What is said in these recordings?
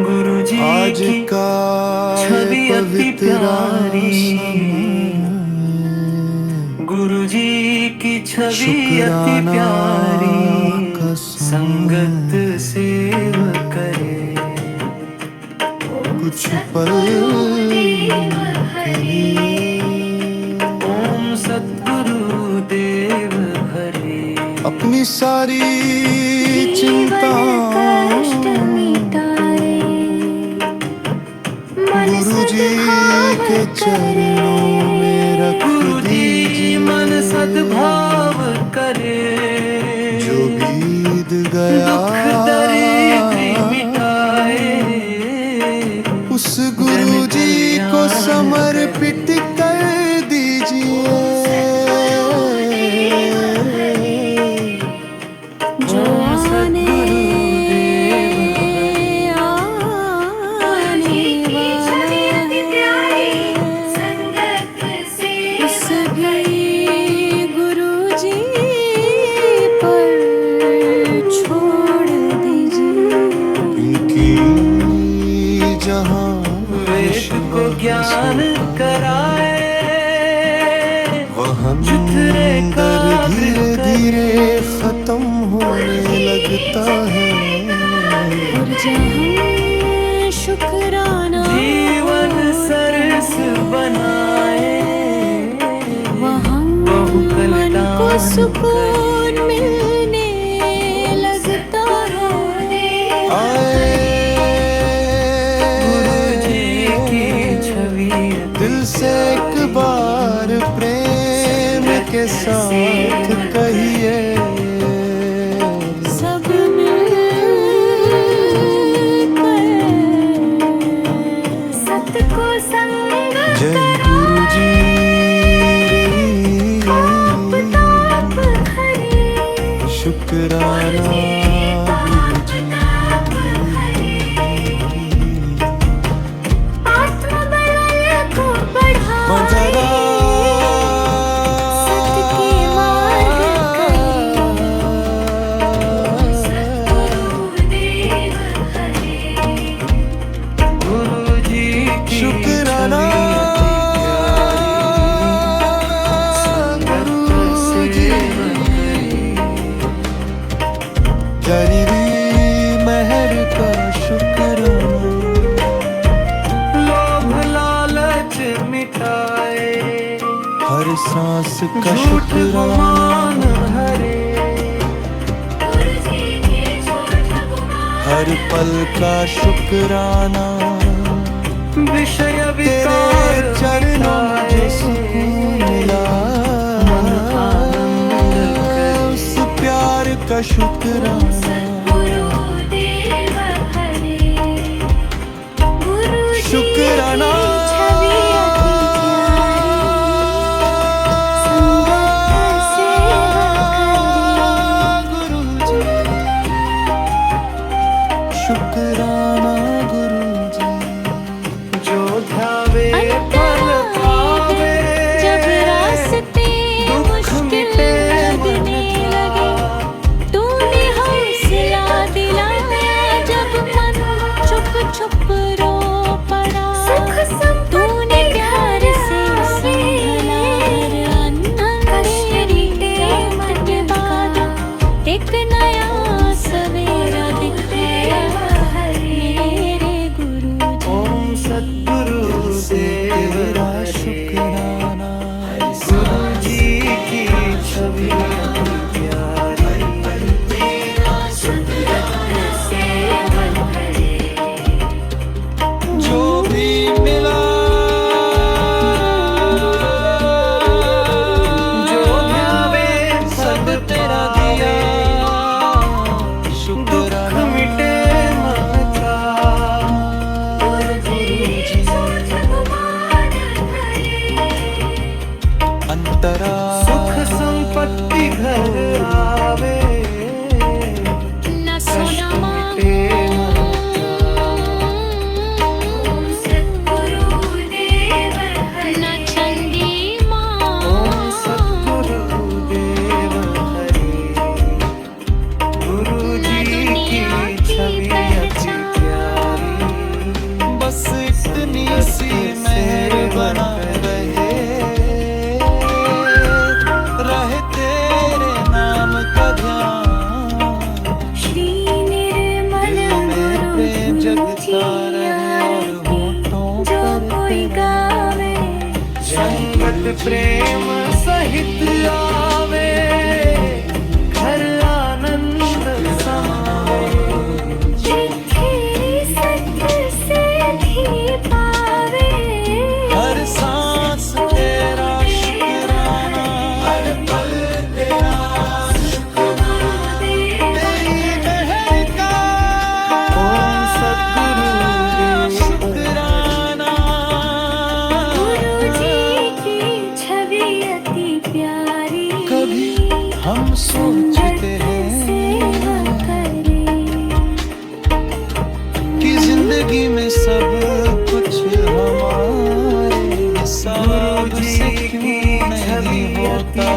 गुरु जी आज की का छवि अति प्यारी, गुरु जी की छवि अति शुक्राना प्यारी, का संगत सेव करे कुछ पल के लिए ओम सद्गुरु देव हरे। अपनी सारी चिंता गुरु जी के चरणों में रख गुरु जी मन दीजिए। सद्भाव करे, जो बीत गया दुख दरिद्र मिटाए, उस गुरु जी को समर्पित कर दीजिए। जो सद्गुरु देव जहाँ वेद को ज्ञान कराए, वह चुथरे का धीरे धीरे खत्म होने लगता है। शुक्राना जीवन सरस बनाए, मन को सुकून मिलने लगता है। गुरु जी की छवि दिल से एक बार प्रेम के साथ कहिए, सब मिलकर सत को संग जय गुरु जी। ताप हरे, शुक्राना आत्मबल को बढ़ाए, सत के मार्ग गुरु जी की शुक्राना तेरी मेहर का शुक्राना। लोभ लालच मिटाए, हर सांस का झूठ गुमान शुक्राना। हरे, हर पल का शुक्राना। विषय तेरे विकार चरणों में जो सुकून मिला, उस प्यार का शुक्राना। शुक्राना गुरु जी, शुक्राना गुरु जी। जो ध्यावे फल पावे, जब रास्ते दुख मुश्किल मिटे लगने लगे, तूने हौसला दिलाया। जब मन चुप चुप रो पड़ा, तूने प्यार से संभला। अंधेरी रात के बाद एक नया सवेरा दिखाया। मेरे जगता रहे और होठों जो पर कोई गावे, संगत प्रेम सहित आवे, घर आनंद समावे। चिट्ठी सत्य से भी पावे, हर सांस तेरा शुक्राना, हर पल तेरा शुक्राना, तेरी मेहर का ओम सद्गुरु शुक्राना। गुरु जी की छवि अति प्यारी, कभी हम सोचते सेवा हैं करे, कि जिंदगी में सब कुछ हमारे हिसाब से क्यों नहीं होता,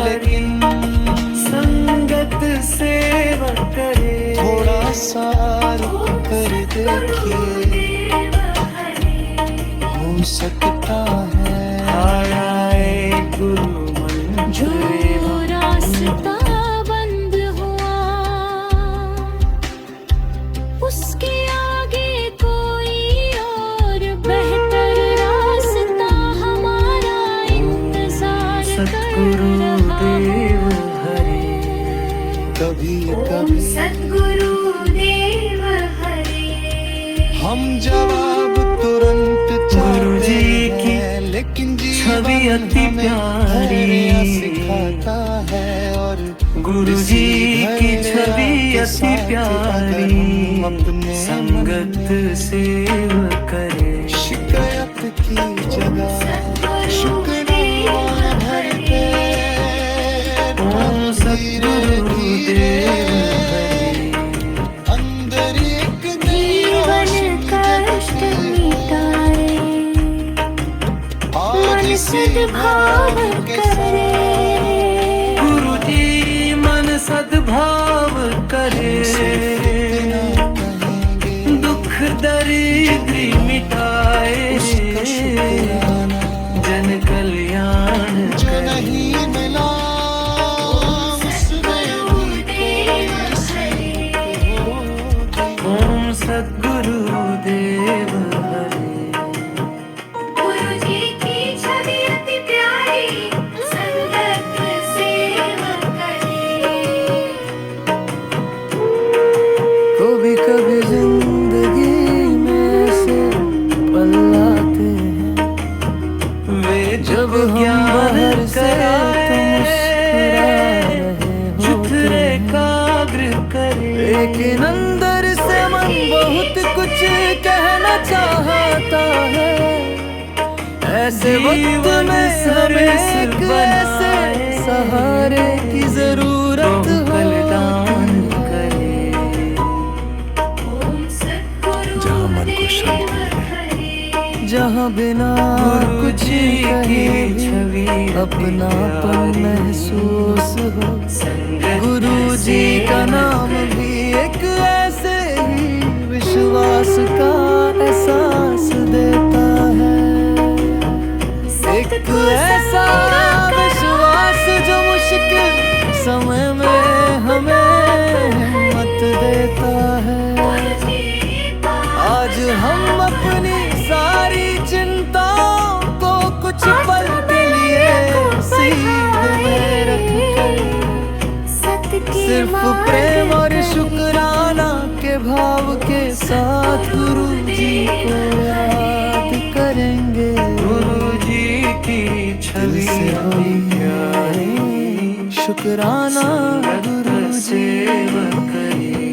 लेकिन संगत सेवा करे, थोड़ा सा रुक कर देखिए, हो सकता है आए गुरु जो मंत्र रास्ता बंद हुआ, उसके आगे कोई और बेहतर रास्ता हमारा इंतजार कर सतगुरु रहा देव है। हरे, कभी ओम कभी सद्गुरु देव हरे। हम जवाब तुरंत गुरु चाहते जी की हैं, लेकिन छवि जीवन अति हमें प्यारी। धैर्य सिखाता है, और गुरु इसी जी की धैर्य छवि के अति साथ प्यारी, अगर हम अपने संगत मन में सेवा करे, शिकायत की जगह शुक्राना भरते, ओम सद्गुरु देव हरे, अंदर एक जीवन कष्ट मिटाए, मन सद्भाव करे, गुरु जी मन सद्भाव करे, दुख दरिद्र मिटाए, जन कल्याण जो करे, नहीं मिला उसमें भी कोई सीख होगी। ओम सद्गुरु देव हरे, गुरु जी की छवि अति प्यारी, संगत सेवा करे। कभी कभी जिंदगी में से पल आते हैं, वे जब ज्ञान जुथरे काग्र करे, लेकिन अंदर से मन बहुत कुछ कहना चाहता है, ऐसे वक्त में हमें एक ऐसे सहारे की जरूरत बलिदान करे, ओम सद्गुरु जहाँ मन को शांति देव हरे। जहाँ बिना कुछ की छवि अपनापन महसूस हो, गुरु जी का नाम भी एक ऐसे ही विश्वास का एहसास देता है, एक ऐसा विश्वास जो मुश्किल समय में हमें हिम्मत देता है। आज हम अपनी सारी चिंताओं को कुछ पल के लिए सीधे में रखकर सिर्फ प्रेम और शुक्राना के भाव के साथ गुरु जी को याद करेंगे। गुरु जी की छवि प्यारी, शुक्राना गुरु जी। सेवा करे,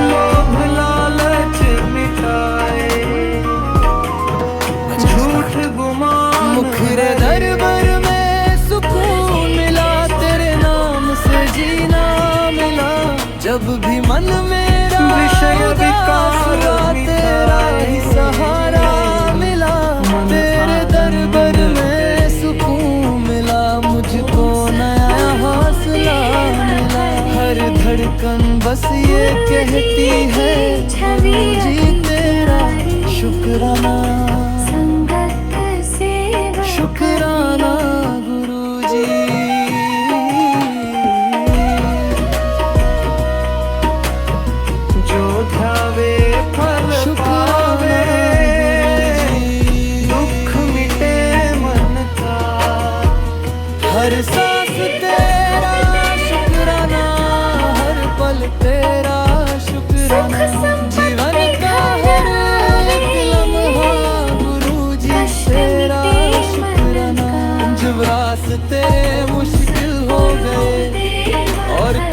लोभ लालच मिटाए, झूठ गुमान मुखरे दरबार में सुकून मिला, तेरे नाम से जीना मिला, जब भी मन मेरा विषय उदास हुआ, तेरा ही सहारा मिला, तेरे दरबार में सुकून मिला, मुझको नया हौसला मिला, हर धड़कन बस ये कहती है गुरु जी तेरा शुक्राना, संगत सेवा शुक्राना गुरु जी।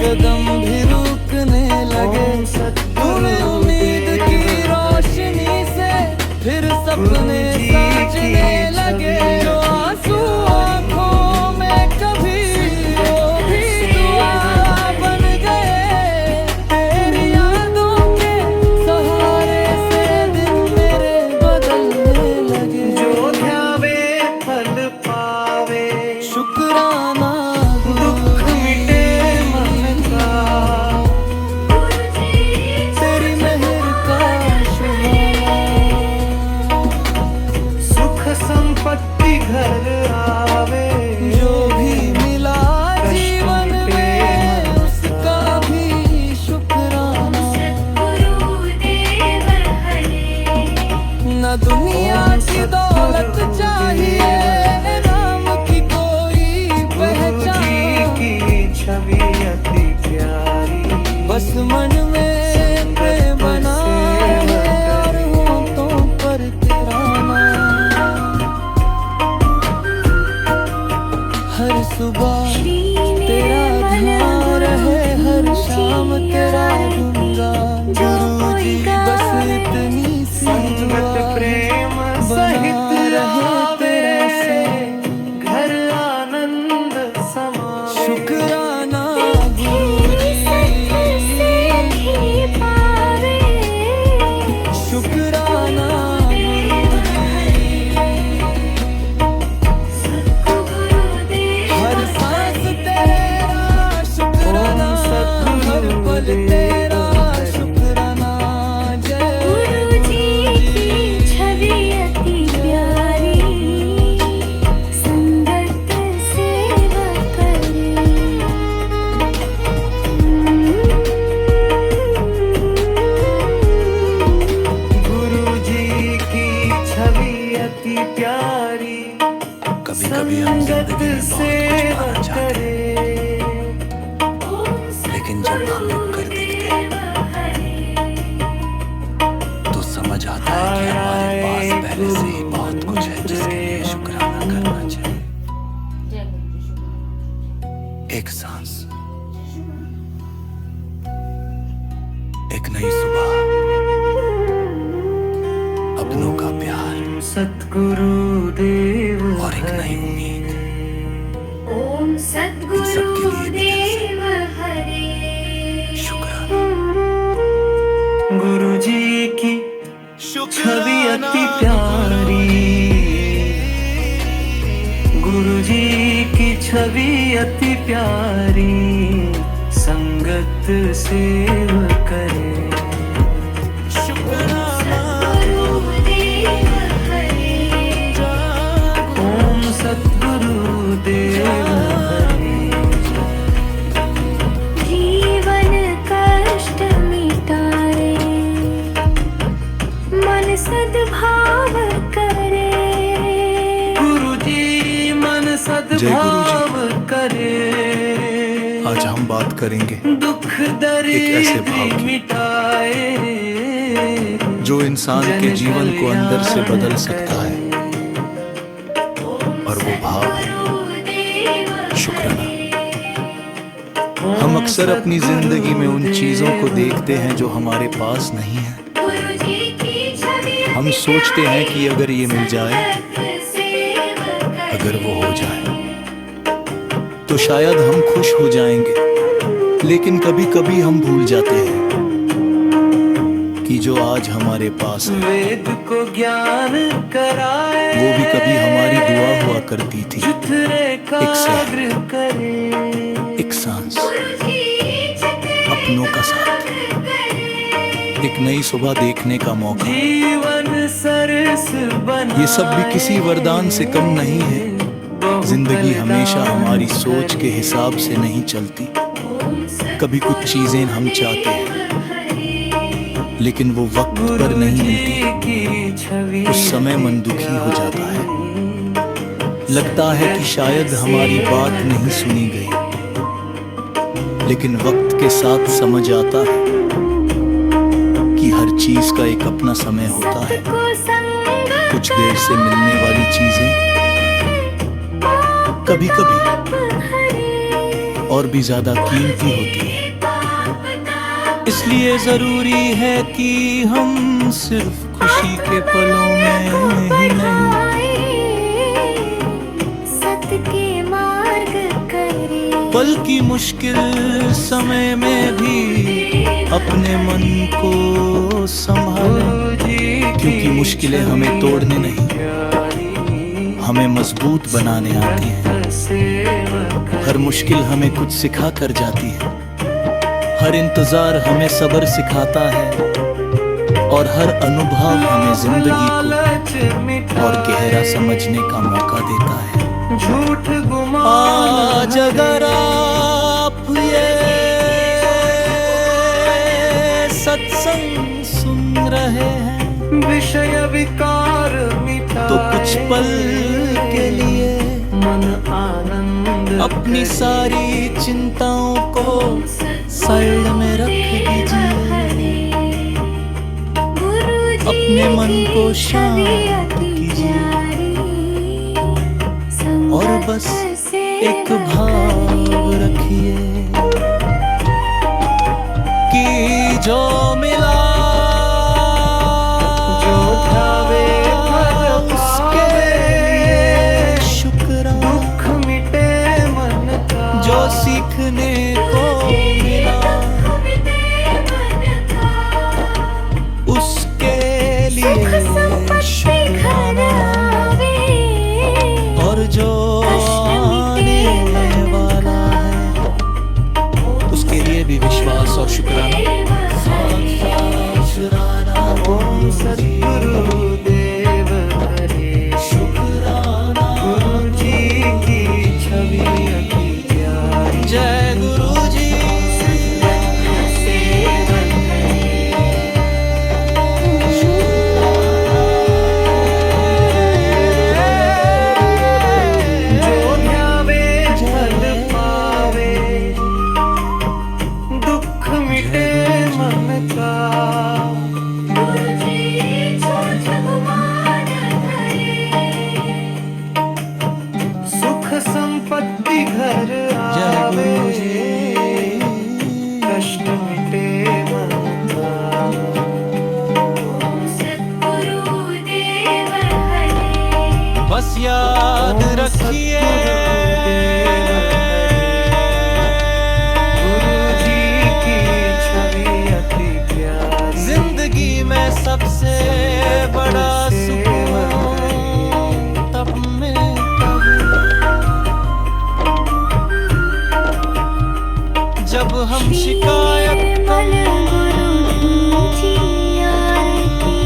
कदम भी रुकने लगे। तूने उम्मीद की रोशनी से फिर सपने साजने लगे। जो आंसू आंखों में कभी वो भी दुआ बन गए। तेरी यादों के सहारे से दिन मेरे बदलने लगे। जो ध्यावे फल पावे, शुक्राना दुख मिटे मन का। तेरी मेहर का सुख संपत्ति घर आवे। जो भी मिला जीवन में उसका भी शुक्राना। न दुनिया की दौलत चाहिए, नाम की कोई पहचान। की छवि अति प्यारी, बस मन में प्रेम बना है और होठों पर तेरा नाम। हर सुबह तेरा ध्यान रहे, हर शाम तेरा गुनगान। गुरुजी बस इतनी सी संगत दुआ प्रेम सहित आवे, घर आनंद समावे। शुक्राना गुरुजी, शुक्राना गुरुजी। हर सांस तेरा शुक्राना, हर पल तेरा शुक्राना। जय गुरुजी की छवि अति प्यारी, कभी-कभी हम संगत जिंदगी में सेवा बहुत कुछ पाना चाहते करे। हैं, लेकिन जब हम रुक कर देखते हैं तो समझ आता है कि हमारे पास पहले से ही बहुत कुछ है जिसके लिए शुक्राना करना चाहिए। एक सांस, एक नई सुबह, अपनों का प्यार सतगुरु देव और एक नई उम्मीद। ओम सद्गुरुदेव हरे। शुक्राना। गुरुजी की छवि अति प्यारी, गुरुजी की छवि अति प्यारी, संगत सेवा करे। सद्गुरुदेव हरे। ओम सतगुरु देव हरे। जीवन कष्ट मिटाए, मन सद्भाव करे। गुरुजी मन जय सद्भाव करे। आज हम बात करेंगे दुख एक ऐसे भाव दरिद्र की मिटाए, जो इंसान के जीवन को अंदर से बदल सकता है, और वो भाव है शुक्राना। हम अक्सर अपनी जिंदगी में उन चीजों को देखते हैं जो हमारे पास नहीं है। हम सोचते हैं कि अगर ये मिल जाए, अगर वो हो जाए तो शायद हम खुश हो जाएंगे। लेकिन कभी कभी हम भूल जाते हैं कि जो आज हमारे पास है वेद को ज्ञान कराए, वो भी कभी हमारी दुआ हुआ करती थी। एक सहर, करे। एक सांस, अपनों का साथ, एक नई सुबह देखने का मौका। जीवन सरस बना, ये सब भी किसी वरदान से कम नहीं है। जिंदगी हमेशा हमारी सोच के हिसाब से नहीं चलती। कभी कुछ चीजें हम चाहते हैं लेकिन वो वक्त पर नहीं मिलती। उस समय मन दुखी हो जाता है, लगता है कि शायद हमारी बात नहीं सुनी गई। लेकिन वक्त के साथ समझ आता है कि हर चीज का एक अपना समय होता है। कुछ देर से मिलने वाली चीजें कभी कभी और भी ज्यादा कीमती होती है। इसलिए जरूरी है कि हम सिर्फ खुशी के पलों में ही नहीं, सत के मार्ग करे, बल्कि मुश्किल समय में भी अपने मन को संभालें। क्योंकि मुश्किलें हमें तोड़ने नहीं, हमें मजबूत बनाने आती हैं। हर मुश्किल हमें कुछ सिखा कर जाती है, हर इंतजार हमें सब्र सिखाता है, और हर अनुभव हमें जिंदगी को और गहरा समझने का मौका देता है। झूठ आज अगर आप ये सत्संग सुन रहे हैं, विषय विकार मिटा तो कुछ पल के लिए मन आनंद अपनी सारी चिंताओं को साइड में रख दीजिए, अपने मन को शांत कीजिए, और बस एक भाव रखिए कि जो मिला जो ध्यावे फल उसके लिए शुक्राना, दुख मिटे मन का जो सीखने को मिला उसके लिए शुक्राना, और जो आने वाला है उसके लिए भी विश्वास और शुक्राना। ओम सद्गुरुदेव हरे, शुक्राना गुरु जी की छवि अति प्यारी, जय गुरु जी। जो ध्यावे फल पावे, दुख मिटे मन का, सुख संपत्ति घर जय आवे, गुरु जी। कष्ट मिटे मन का। सद्गुरुदेव हरे, बस याद रखिए गुरु जी की छवि अति प्यारी, जिंदगी में सबसे बड़ा सुकून तब मिलता जब हम शिकायत निर्मल गुरु जी आरती,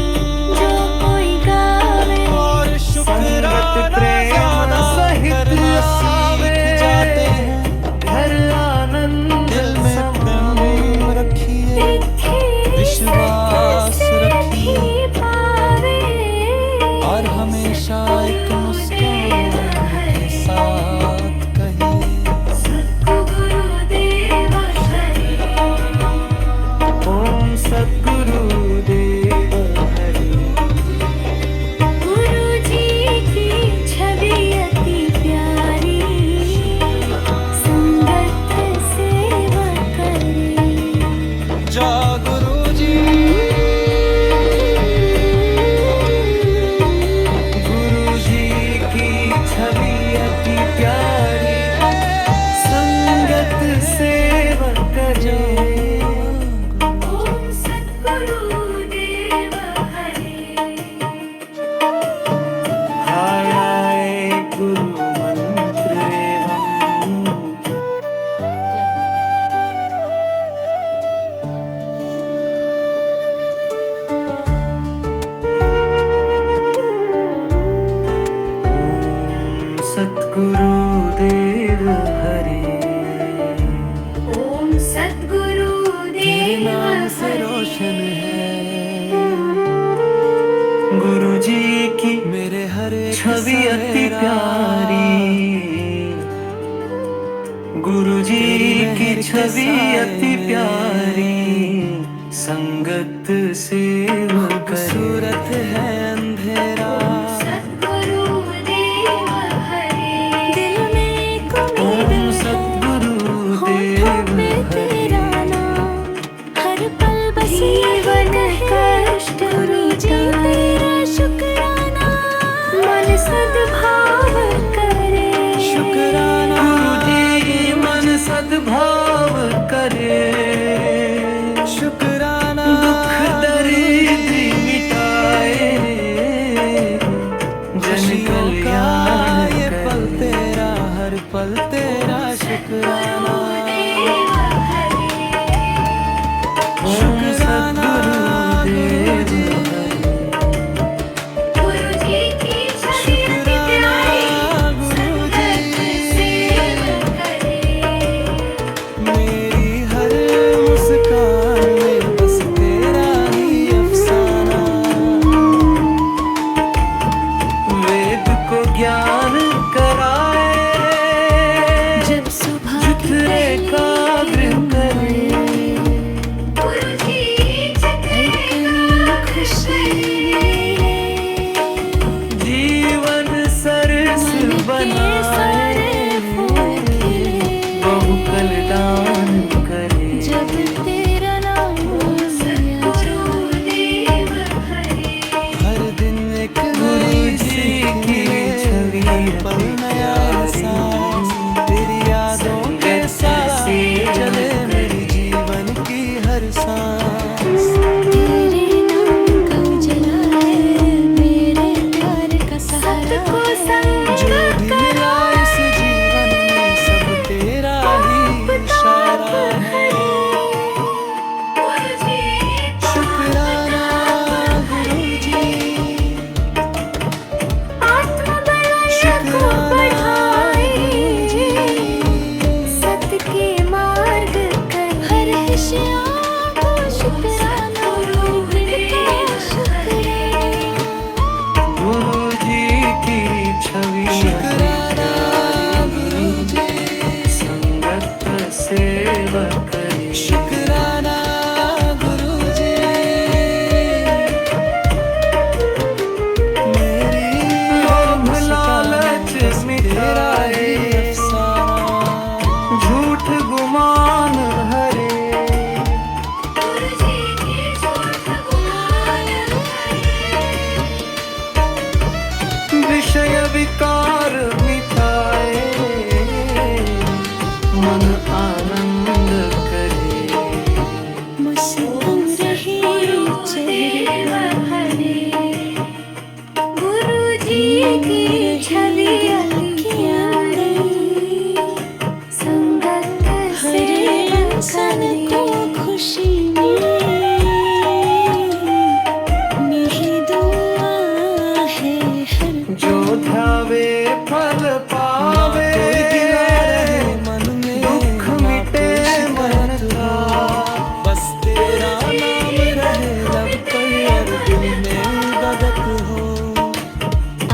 जो कोई गावे और शुक्राना प्रेम ज्यादा सहित करना सीख जाते हैं। घर आनंद दिल में प्रेम रखिए, विश्वास रखिए, पावे, और हमेशा एक मुस्कान के साथ कहिए गुरुदेव हरे, ओम सद्गुरुदेव हरे, गुरु जी की छवि अति प्यारी, संगत सेवा करे, जा गुरु जी। गुरु जी की छवि अति प्यारी, संगत सेवा करे। ओम सद्गुरुदेव हरे, हाय गुरु मंत्र एवं सद्गुरुदेव हरे, ओम सद्गुरुदेव नाम से हरे, रोशन है गुरु जी की मेरे हरे छवि अति प्यारी, गुरु जी की छवि अति प्यारी, संगत सेवा सूरत करे। है अंधेरा, सद्गुरुदेव हरे, दिल में एक उम्मीद ओम है, सद्गुरुदेव होठों पे हरे, तेरा नाम, हर सद्भाव करे, शुक्राना दुख दर्द मिटाए, जन कल्याण ये करे। पल तेरा, हर पल तेरा शुक्राना। ओम सद्गुरुदेव गुरुजी की छवि प्यारी मेरी हर मुस्कान में बस तेरा ही अफसाना। वेद को ज्ञान कराए, जब सुबह जितने एकाग्र करे, जीवन सरस बनाए, बहु कल्याण करे। जब तेरा नाम गुरुदेव हरे, हर दिन एक नई गुरुजी की छवि पल नया एहसास, तेरी यादों के साथ चले मेरी जीवन की हर सांस। तेरे नाम का उजाला है मेरे प्यार का सहारा। जो भी मिला इस जीवन में सब तेरा ही इशारा है। शुक्राना गुरुजी, सत्य के मार्ग कर हर होशियार को शुक्राना, शुक्राना। गुरुजी की छवि शुक्राना गुरुजी, संगत सेवा करे। शुक्राना गुरुजी। मेरी लोभ लालच मिटाए, अफसाना। झूठ गुमान हरे, विषय विकार मिटाए, मन आनंद करे। मुस्कुराए चेहरे गुरुजी की छवि अखियाँ में, संगत से इंसान को खुशी मिले, मेरी दुआ है हर जो ध्यावे फल पावे, कोई गिला रहे मन में, दुख मिटे मन का। बस तेरा नाम रहे लब पर और दिल में बदक हो।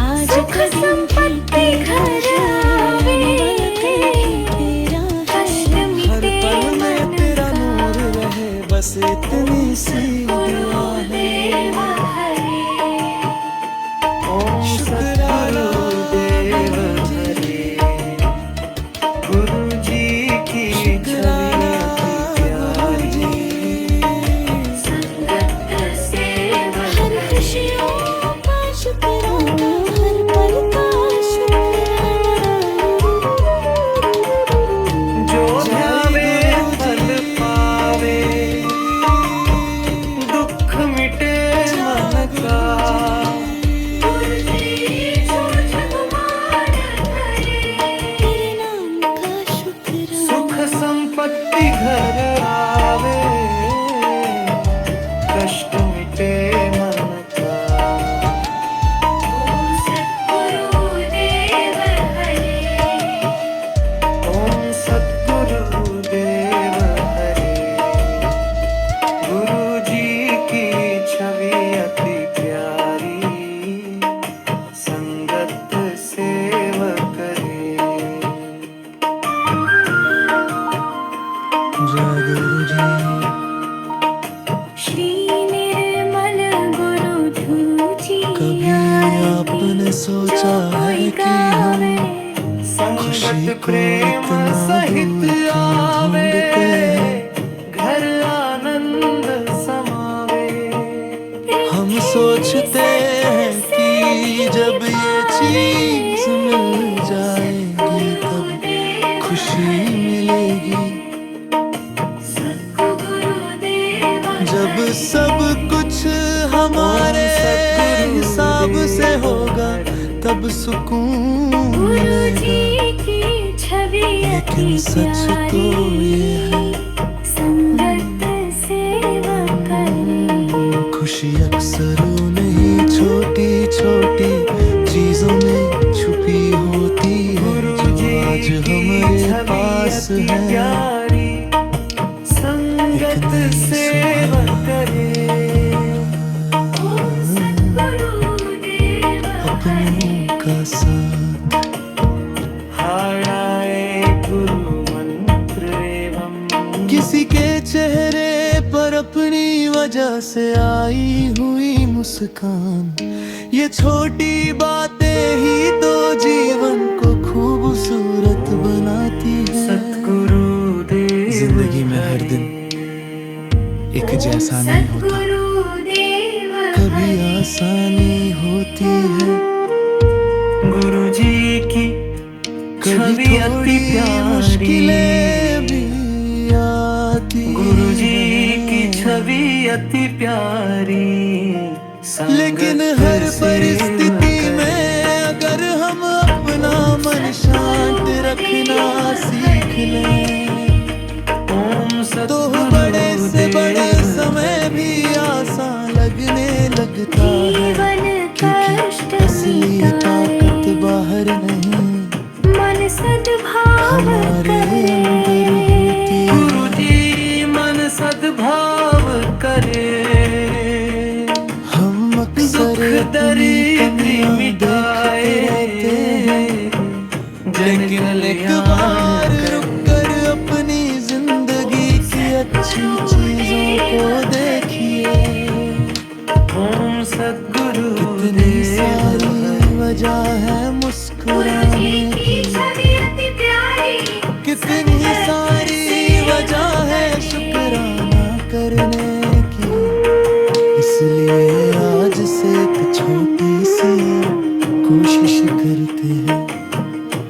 आज संपत्ति घर आवे, तेरा कष्ट हर मिटे पल में मन तेरा का। नूर रहे, बस इतनी सी दुआ है। गुरुदेव हरे, ओम शुक्राना सद्गुरुदेव हरे, गुरुजी की छवि अति प्यारी, संगत सेवा हर खुशियों का शुक्राना, हर पल का शुक्राना। जो ध्यावे फल पावे, दुख मिटे मन का। तेरे नाम का शुक्राना, सुख संपत्ति घर आवे, कष्ट मिटे मन का। ओम सद्गुरुदेव हरे, ओम सद्गुरुदेव हरे, गुरुजी की छवि अति प्यारी, संगत सेवा करे। जय गुरुजी। श्री निर्मल गुरु धूजी कभी आपने सोचा है कि हम संगत प्रेम सहित आवे, घर आनंद समावे। हम सोचते हैं कि जब ये चीज मिल जाएगी तब खुशी मिलेगी। मिलेगी। जब सब कुछ हमारे हिसाब से होगा तब सुकून मिलेगा। लेकिन सच तो ये है खुशी अक्सर नहीं छोटी छोटी चीजों में छुपी होती है, जो आज हमारे पास है। संगत सेवा करे, अपनों का साथ हाराए गुरु मंत्र एवं किसी के चेहरे पर अपनी वजह से आई हुई मुस्कान। ये छोटी बातें ही तो जीवन को खूबसूरत बनाती है। सतगुरु देव जिंदगी में हर दिन एक जैसा नहीं होता, कभी आसानी होती है, गुरु जी की कभी छवि अति थोड़ी प्यारी, मुश्किलें भी आती गुरु जी हैं। की छवि अति प्यारी। लेकिन हर परिस्थिति में अगर हम अपना मन शांत रखना सीख लें तो बड़े से बड़े समय भी आसान लगने लगता है। क्योंकि असली ताकत बाहर नहीं हमारे अंदर होती है। गुरु जी मन सद्भाव करे, हम अक्सर दुख दरिद्री कमियां मिटाए, देखते हैं, लेकिन एक बार रुक कर अपनी जिंदगी की अच्छी चीजों को देखिए। ओम सद्गुरु कितनी सारी वजह है मुस्कुराने की, कितनी सारी वजह है शुक्राना करने की। इसलिए आज से एक छोटी सी कोशिश करते हैं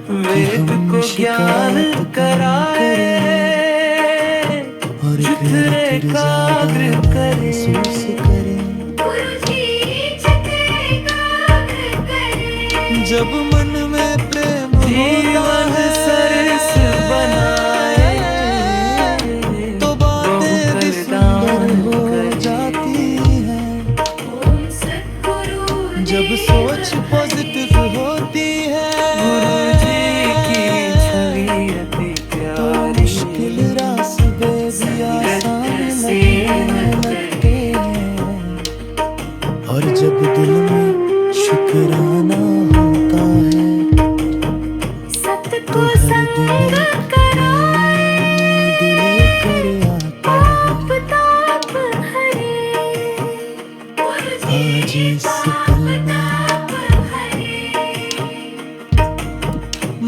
कि वेद हम को ज्ञान शिकायत कम कराए, करें और चित्र एकाग्र करे। महसूस करें। जब मन में प्रेम होता जीवन है सरस बनाए, तो बातें भी सुंदर हो जाती हैं। जब सोच पॉजिटिव होती है गुरु जी की छवि अति तो प्यारी। मुश्किल रास्ते भी आसान लगते हैं। और जब दिल में शुक्राना होता है तो हर दिन दिल कर आता है। आज इस पल में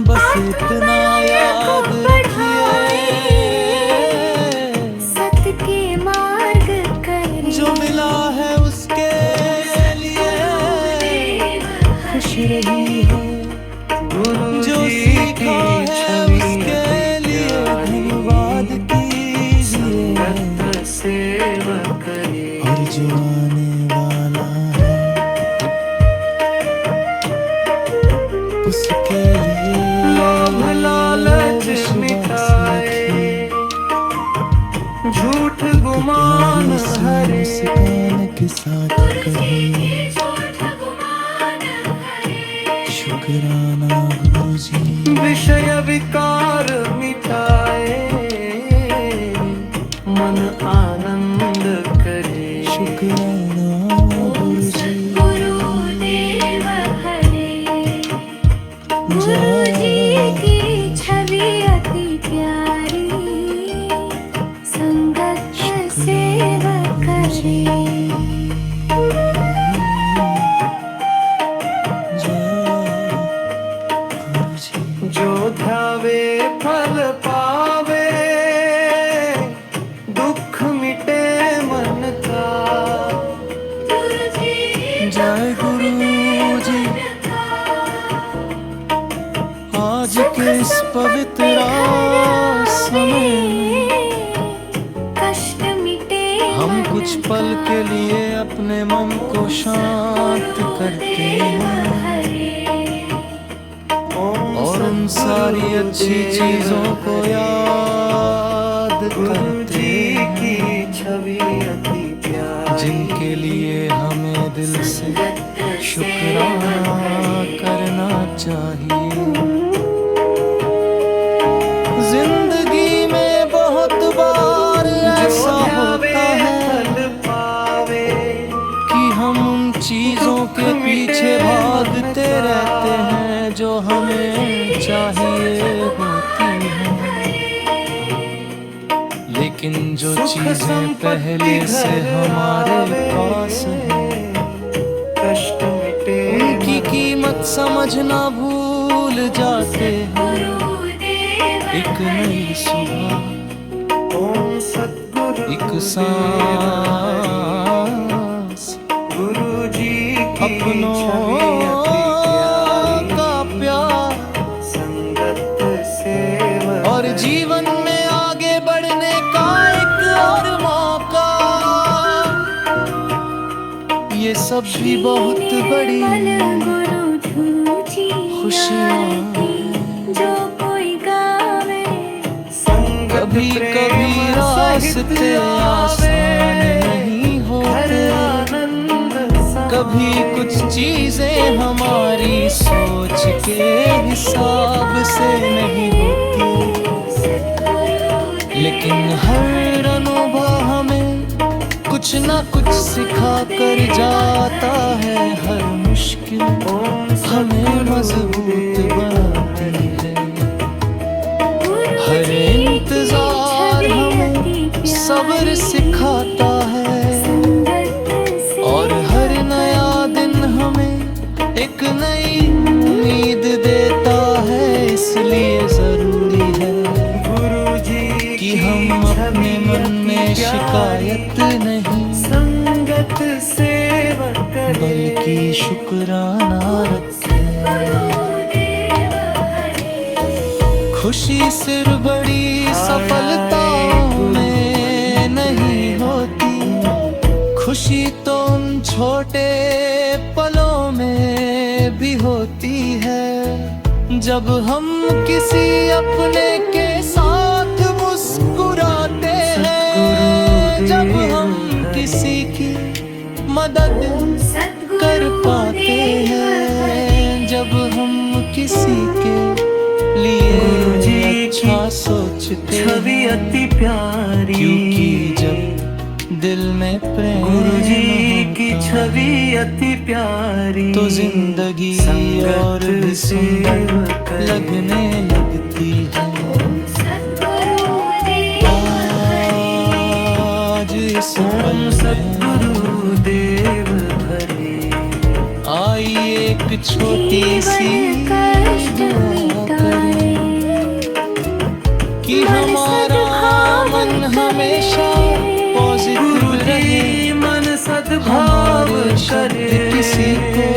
बस इतना याद रखिए, जो मिला है उसके लिए खुश रही है, गुरु जो जी सीखा की है छवि उसके अति लिए प्यारी। धन्यवाद कीजिए। संगत सेवा करे, और जो आने वाला है उसके लिए लोभ लालच विश्वास मिटाए, रखिए। झूठ गुमान हरे, मुस्कान के साथ कहिए शुक्राना गुरु जी। विषय विकार मिटाए, मन आनंद करे। शुक्राना गुरु जी। छवि अति प्यारी, संगत सेवा करे। जो ध्यावे फल पावे, दुख मिटे मन का। जय गुरु जी। आज के इस पवित्र समय कुछ पल के लिए अपने मन को शांत करते हैं और उन सारी अच्छी चीजों को याद करते हैं छवि अति प्यारी जिनके लिए हमें दिल से शुक्राना करना चाहिए। जिंदगी में बहुत बार ऐसा होता है कि हम उन चीजों के पीछे भागते रहते हैं जो हमें चाहिए होती हैं, लेकिन जो चीजें पहले से हमारे पास हैं कष्ट मिटे उनकी कीमत समझना भूल जाते हैं। एक नई सुबह, ओम सद्गुरु एक सांस, गुरु जी की अपनों छवि अति प्यारी का प्यार संगत सेवा और जीवन में आगे बढ़ने का एक और मौका, ये सब भी बहुत बड़ी खुशियाँ जो कोई गावे कभी कभी रास्ते आसान नहीं होते, कभी कुछ चीजें हमारी सोच के हिसाब से नहीं होती, लेकिन हर अनुभव हमें कुछ ना कुछ सिखा कर जाता है। हर मुश्किल हमें मजबूत बनाती है, हर इंतजार हमें सब्र सिखाता है और हर नया दिन हमें एक नई उम्मीद देता है। इसलिए जरूरी है गुरु जी कि हम अपने मन में शिकायत नहीं संगत सेवा करे बल्कि शुक्राना रखें। खुशी सिर्फ बड़ी सफलताओं में नहीं होती, खुशी तो उन छोटे पलों में भी होती है जब हम किसी अपने के साथ मुस्कुराते हैं, जब हम किसी की मदद कर पाते हैं, जब हम किसी के लिए अच्छा सोचते छवि हैं, अति प्यारी क्योंकि जब दिल में प्रेम गुरु जी की होता छवि अति प्यारी तो जिंदगी संगत और भी सुंदर सेवा करे। लगने लगती है। आज इस ओम पल में सद्गुरु देव भरे आई एक छोटी सी कष्ट मिटाए कि हमारा मन हमेशा पॉजिटिव रहे, मन सद्भाव हमारे शब्द करे किसी को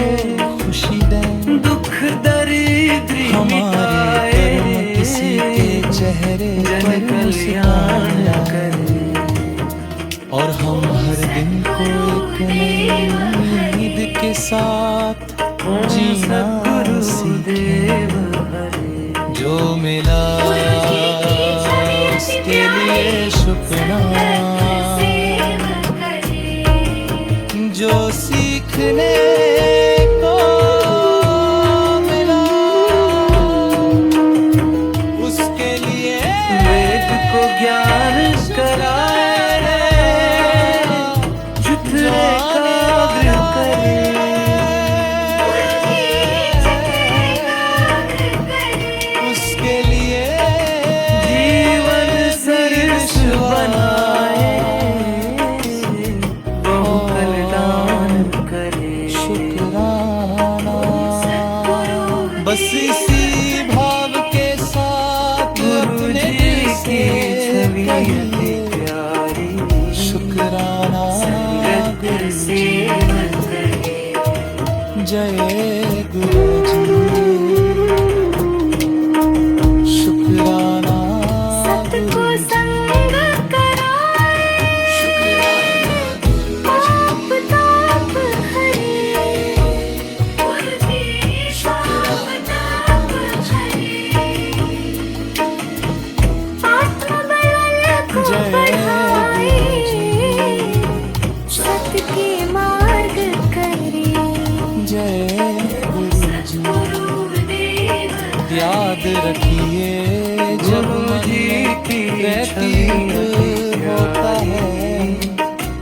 खुशी दें, दुख दरिद्र हमारे कर्म किसी के चेहरे जन पर कल्याण मुस्कान करे और हम हर दिन को एक नई उम्मीद के साथ जीना सीखें। देव हरे जो मिला उसके लिए शुक्राना, जो सीखने को मिला उसके लिए वेद को ज्ञान कराए जुतरे काव्य करे उसके लिए जीवन सरस बनाए बहु कल्याण करे शुक्राना। बस इसी भाव के साथ गुरु अपने जी दिल से की छवि अति कहिए प्यारी शुक्राना गुरु जी, जय गुरु जी, शुक्राना सत को गुरु जी, संग कराए शुक्राना नजदीक होता है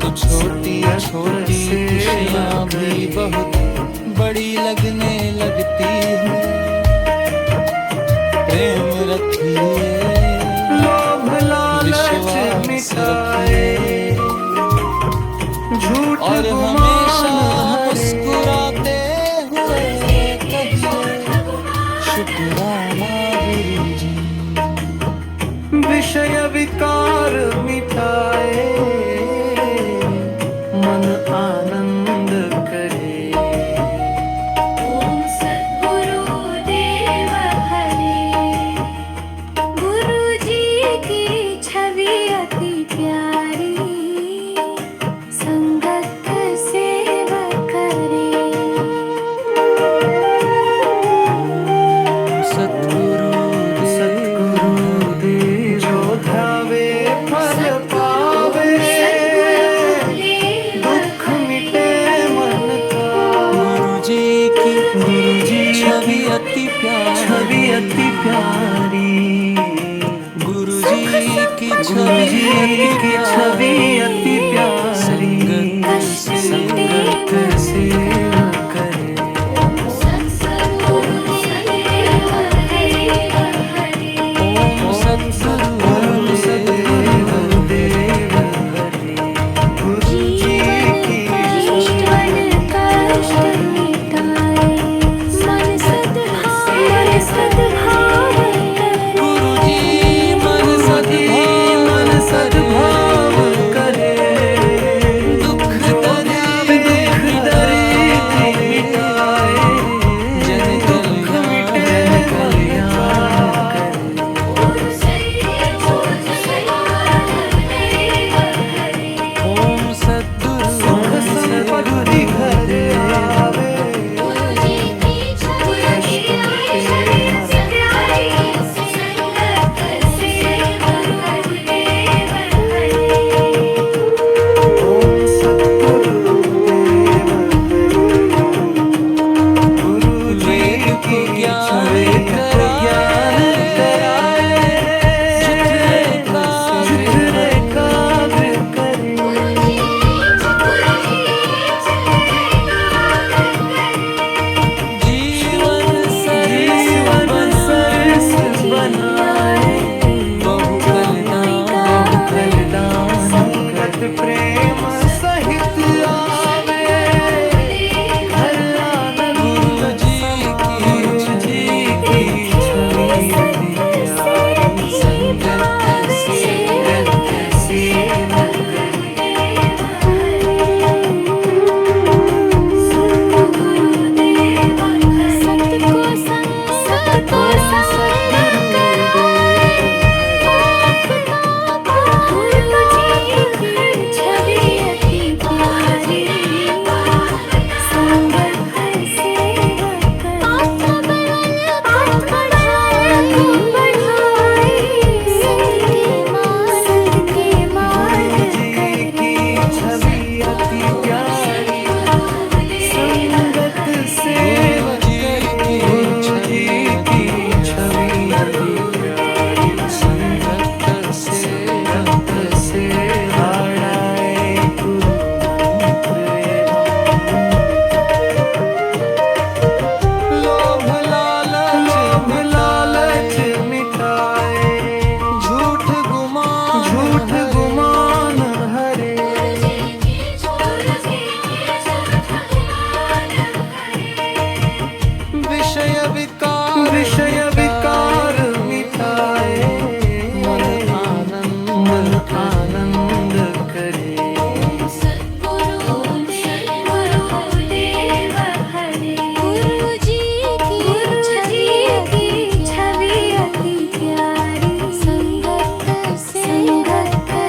तो छोटी छोटी खुशियाँ भी बहुत बड़ी लगने लगती है। प्रेम रखिए, लोभ लालच विश्वास मिटाए, झूठ और गुमान हमेशा हरे। मुस्कुराते हुए कहिए शुक्राना गुरुजी। विषय विकार मिटाए, मन आनंद करे। ओम सद्गुरु देव हरे, गुरु जी की छवि अति प्यारी, संगत सेवा करे। सद्गुरु सद्गुरुदेव जो ध्यावे फल पावे, दुख मिटे मन का। गुरुजी की छवि अति प्यारी, छवि अति प्यारी, गुरुजी की गुरुजी की छवि अति प्यारी, संगत संगत सेवा करे। सद्गुरु देव हरे, ओम सद्गुरु सद्गुरुदेव हरे, गुरु जी की जीवन कष्ट मिटाए, मन सद्भाव गुरुजी मन सद्भाव करे। दुख दुख दरिद्र मिटाए, दुख मिटे कल्याण करे। ओम सद्गुरु सुख संपत्ति घर आवे, ओम सद्गुरुदेव गुरु जी की छवि को ज्ञान कराए, चित्त एकाग्र करे। जीवन सरस बनाए, कल्याण संगत प्रेम सहित आवे, हर आनंद गुरु जी की छवि अति प्यारी, संगत सेवा संगत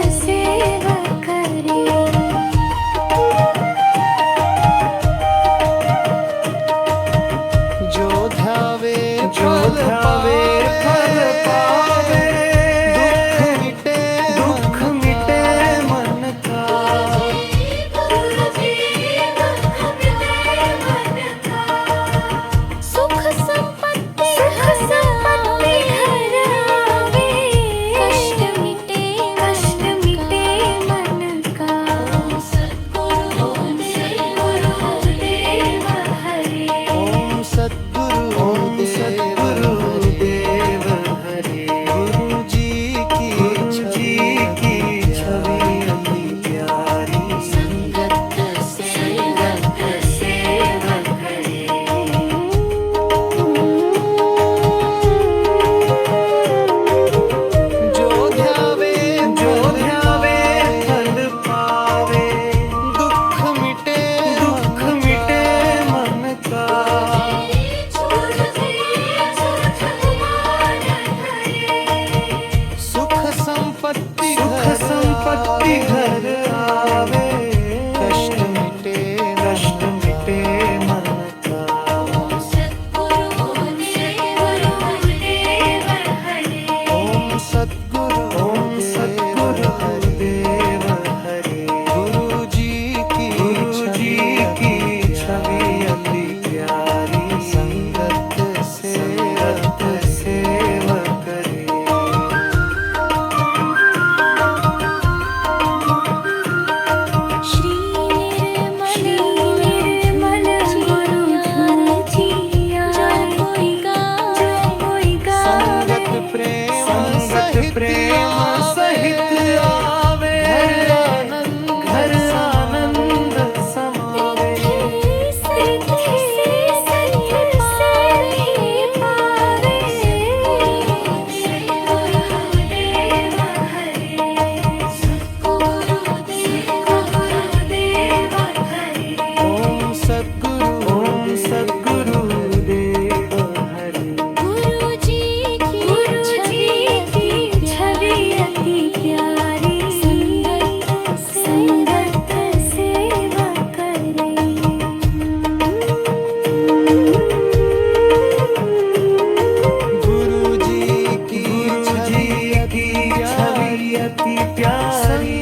प्यारी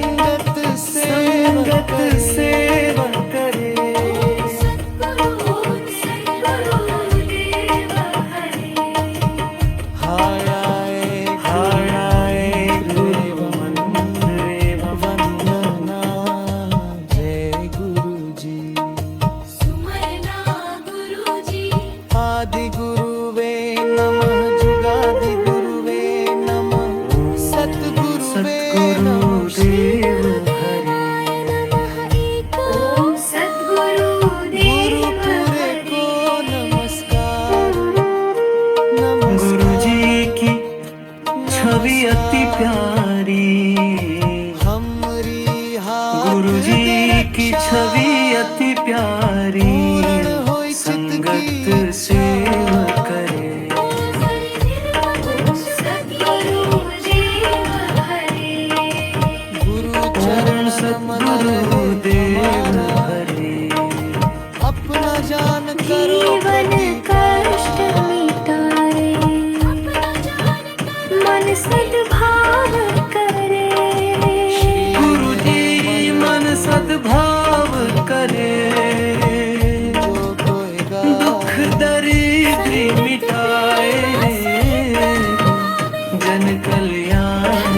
संगत सेवा करे हाय आए हाय आए गुरु मंदिर वंदना जय गुरु जी आदि गुरुवे नमः जुगादि गुरुवे नमः सतगुरुवे नमः सद्गुरुदेव हरे गुरु पूरे को नमस्कार नमस्कार गुरु जी की छवि अति प्यारी हमरी गुरु जी की छवि अति प्यारी संगत सेवा करे गुरु चरण सद्गुरुदेव हरे अपना जान करो जीवन कष्ट मिटाए मन सद्भाव करे गुरु जी मन सद्भाव करे जो कोएगा दुख दरिद्र मिटाए जन कल्याण